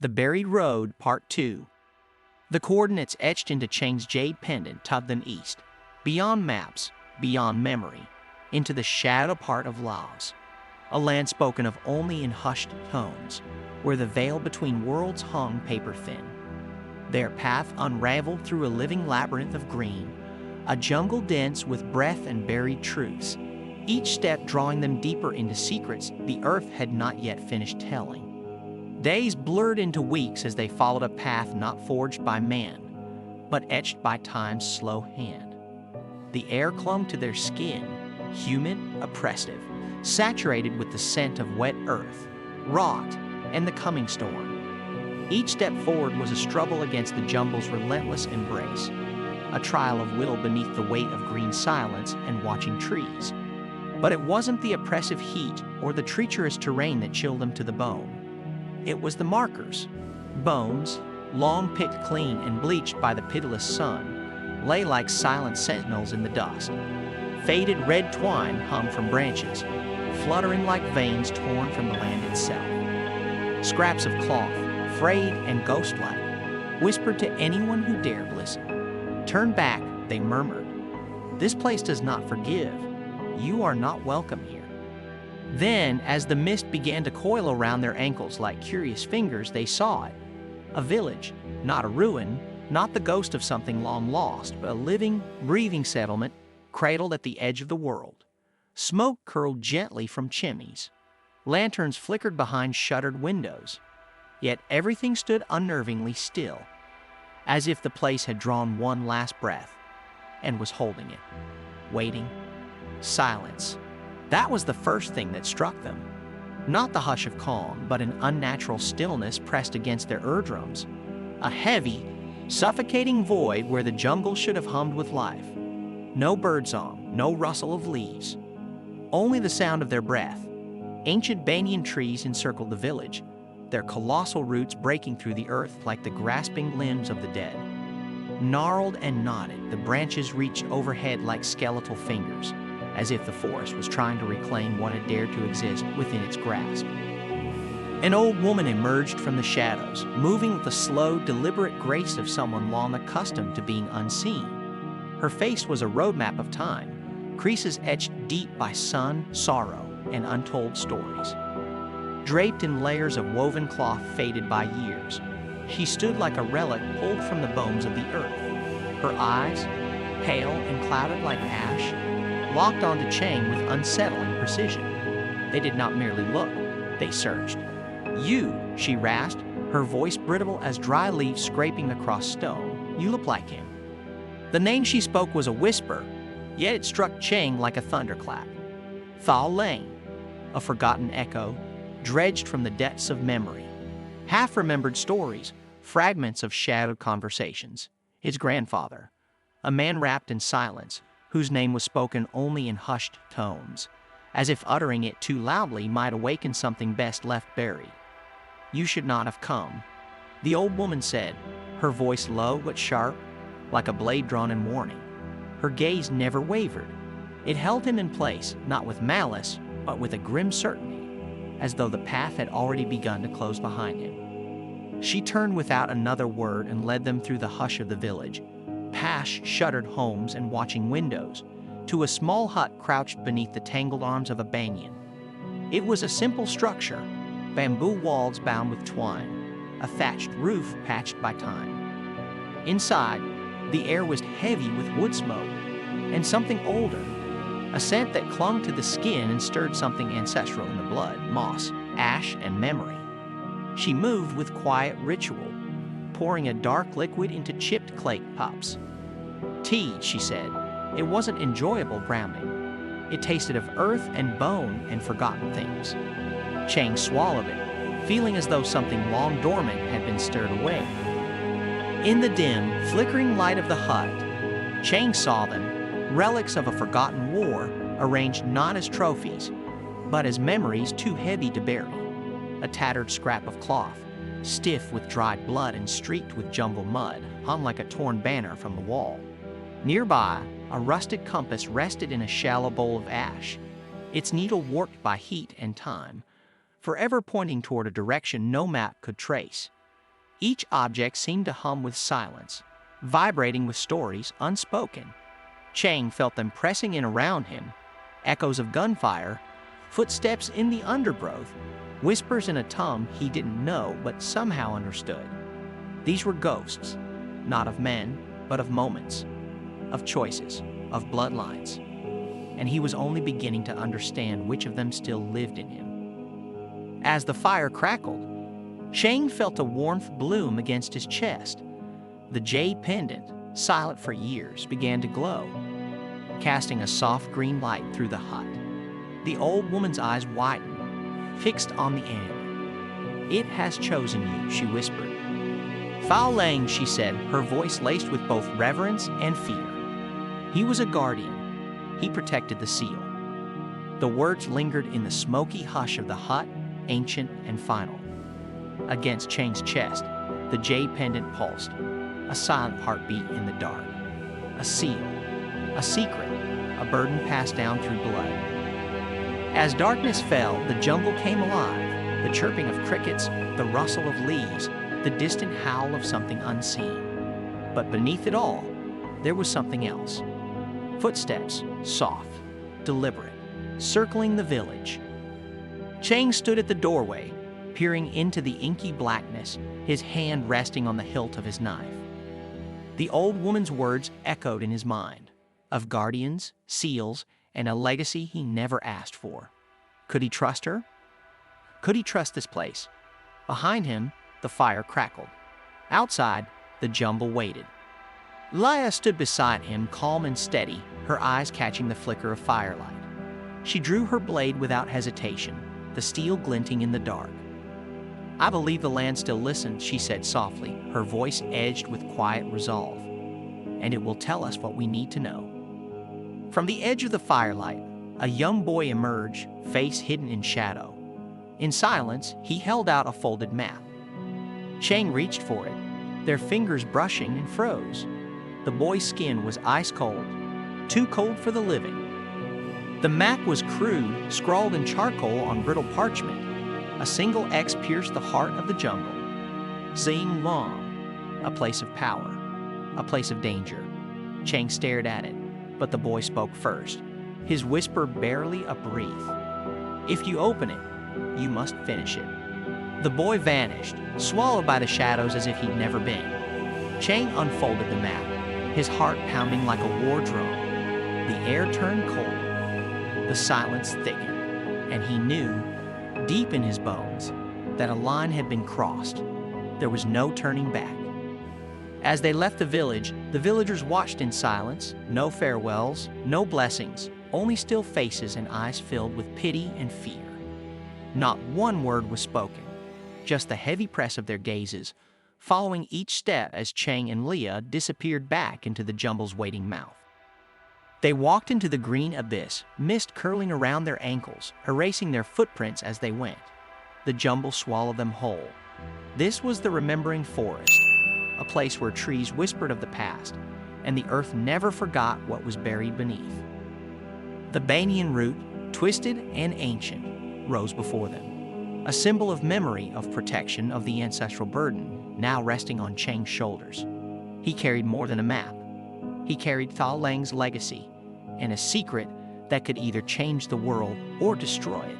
The Buried Road, Part 2. The coordinates etched into Cheng's jade pendant tugged them east, beyond maps, beyond memory, into the shadow part of Laos, a land spoken of only in hushed tones, where the veil between worlds hung paper thin. Their path unraveled through a living labyrinth of green, a jungle dense with breath and buried truths, each step drawing them deeper into secrets the earth had not yet finished telling. Days blurred into weeks as they followed a path not forged by man, but etched by time's slow hand. The air clung to their skin, humid, oppressive, saturated with the scent of wet earth, rot, and the coming storm. Each step forward was a struggle against the jungle's relentless embrace, a trial of will beneath the weight of green silence and watching trees. But it wasn't the oppressive heat or the treacherous terrain that chilled them to the bone. It was the markers. Bones, long picked clean and bleached by the pitiless sun, lay like silent sentinels in the dust. Faded red twine hung from branches, fluttering like veins torn from the land itself. Scraps of cloth, frayed and ghost-like, whispered to anyone who dared listen. "Turn back," they murmured. "This place does not forgive. You are not welcome here." Then, as the mist began to coil around their ankles like curious fingers, they saw it. A village, not a ruin, not the ghost of something long lost, but a living, breathing settlement cradled at the edge of the world. Smoke curled gently from chimneys. Lanterns flickered behind shuttered windows. Yet everything stood unnervingly still, as if the place had drawn one last breath and was holding it, waiting. Silence. That was the first thing that struck them. Not the hush of calm, but an unnatural stillness pressed against their eardrums. A heavy, suffocating void where the jungle should have hummed with life. No birdsong, no rustle of leaves. Only the sound of their breath. Ancient banyan trees encircled the village, their colossal roots breaking through the earth like the grasping limbs of the dead. Gnarled and knotted, the branches reached overhead like skeletal fingers, as if the forest was trying to reclaim what had dared to exist within its grasp. An old woman emerged from the shadows, moving with the slow, deliberate grace of someone long accustomed to being unseen. Her face was a roadmap of time, creases etched deep by sun, sorrow, and untold stories. Draped in layers of woven cloth faded by years, she stood like a relic pulled from the bones of the earth. Her eyes, pale and clouded like ash, locked onto Cheng with unsettling precision. They did not merely look, they searched. "You," she rasped, her voice brittle as dry leaves scraping across stone. "You look like him." The name she spoke was a whisper, yet it struck Cheng like a thunderclap. Thao Leng, a forgotten echo, dredged from the depths of memory. Half-remembered stories, fragments of shadowed conversations. His grandfather, a man wrapped in silence, whose name was spoken only in hushed tones, as if uttering it too loudly might awaken something best left buried. "You should not have come," the old woman said, her voice low but sharp, like a blade drawn in warning. Her gaze never wavered. It held him in place, not with malice, but with a grim certainty, as though the path had already begun to close behind him. She turned without another word and led them through the hush of the village, past shuttered homes and watching windows, to a small hut crouched beneath the tangled arms of a banyan. It was a simple structure, bamboo walls bound with twine, a thatched roof patched by time. Inside, the air was heavy with wood smoke, and something older, a scent that clung to the skin and stirred something ancestral in the blood, moss, ash, and memory. She moved with quiet ritual, pouring a dark liquid into chipped clay cups. "Tea," she said. It wasn't enjoyable grounding. It tasted of earth and bone and forgotten things. Cheng swallowed it, feeling as though something long dormant had been stirred away. In the dim, flickering light of the hut, Cheng saw them, relics of a forgotten war, arranged not as trophies, but as memories too heavy to bury. A tattered scrap of cloth, stiff with dried blood and streaked with jungle mud, hung like a torn banner from the wall. Nearby, a rusted compass rested in a shallow bowl of ash, its needle warped by heat and time, forever pointing toward a direction no map could trace. Each object seemed to hum with silence, vibrating with stories unspoken. Cheng felt them pressing in around him, echoes of gunfire, footsteps in the undergrowth, whispers in a tongue he didn't know but somehow understood. These were ghosts, not of men, but of moments, of choices, of bloodlines. And he was only beginning to understand which of them still lived in him. As the fire crackled, Cheng felt a warmth bloom against his chest. The jade pendant, silent for years, began to glow, casting a soft green light through the hut. The old woman's eyes widened, fixed on the end. "It has chosen you," she whispered. "Thao Leng," she said, her voice laced with both reverence and fear. He was a guardian. He protected the seal. The words lingered in the smoky hush of the hut, ancient and final. Against Cheng's chest, the jade pendant pulsed, a silent heartbeat in the dark. A seal, a secret, a burden passed down through blood. As darkness fell, the jungle came alive, the chirping of crickets, the rustle of leaves, the distant howl of something unseen. But beneath it all, there was something else. Footsteps, soft, deliberate, circling the village. Cheng stood at the doorway, peering into the inky blackness, his hand resting on the hilt of his knife. The old woman's words echoed in his mind, of guardians, seals, and a legacy he never asked for. Could he trust her? Could he trust this place? Behind him, the fire crackled. Outside, the jungle waited. Lia stood beside him, calm and steady, her eyes catching the flicker of firelight. She drew her blade without hesitation, the steel glinting in the dark. "I believe the land still listens," she said softly, her voice edged with quiet resolve. "And it will tell us what we need to know." From the edge of the firelight, a young boy emerged, face hidden in shadow. In silence, he held out a folded map. Cheng reached for it, their fingers brushing, and froze. The boy's skin was ice cold, too cold for the living. The map was crude, scrawled in charcoal on brittle parchment. A single X pierced the heart of the jungle. Xing Long, a place of power, a place of danger. Cheng stared at it, but the boy spoke first, his whisper barely a breath. "If you open it, you must finish it." The boy vanished, swallowed by the shadows as if he'd never been. Cheng unfolded the map, his heart pounding like a war drum. The air turned cold, the silence thickened, and he knew, deep in his bones, that a line had been crossed. There was no turning back. As they left the village, the villagers watched in silence, no farewells, no blessings, only still faces and eyes filled with pity and fear. Not one word was spoken, just the heavy press of their gazes, following each step as Cheng and Lia disappeared back into the jungle's waiting mouth. They walked into the green abyss, mist curling around their ankles, erasing their footprints as they went. The jungle swallowed them whole. This was the remembering forest, a place where trees whispered of the past, and the earth never forgot what was buried beneath. The banyan root, twisted and ancient, rose before them, a symbol of memory, of protection, of the ancestral burden, now resting on Cheng's shoulders. He carried more than a map. He carried Thao Leng's legacy, and a secret that could either change the world or destroy it.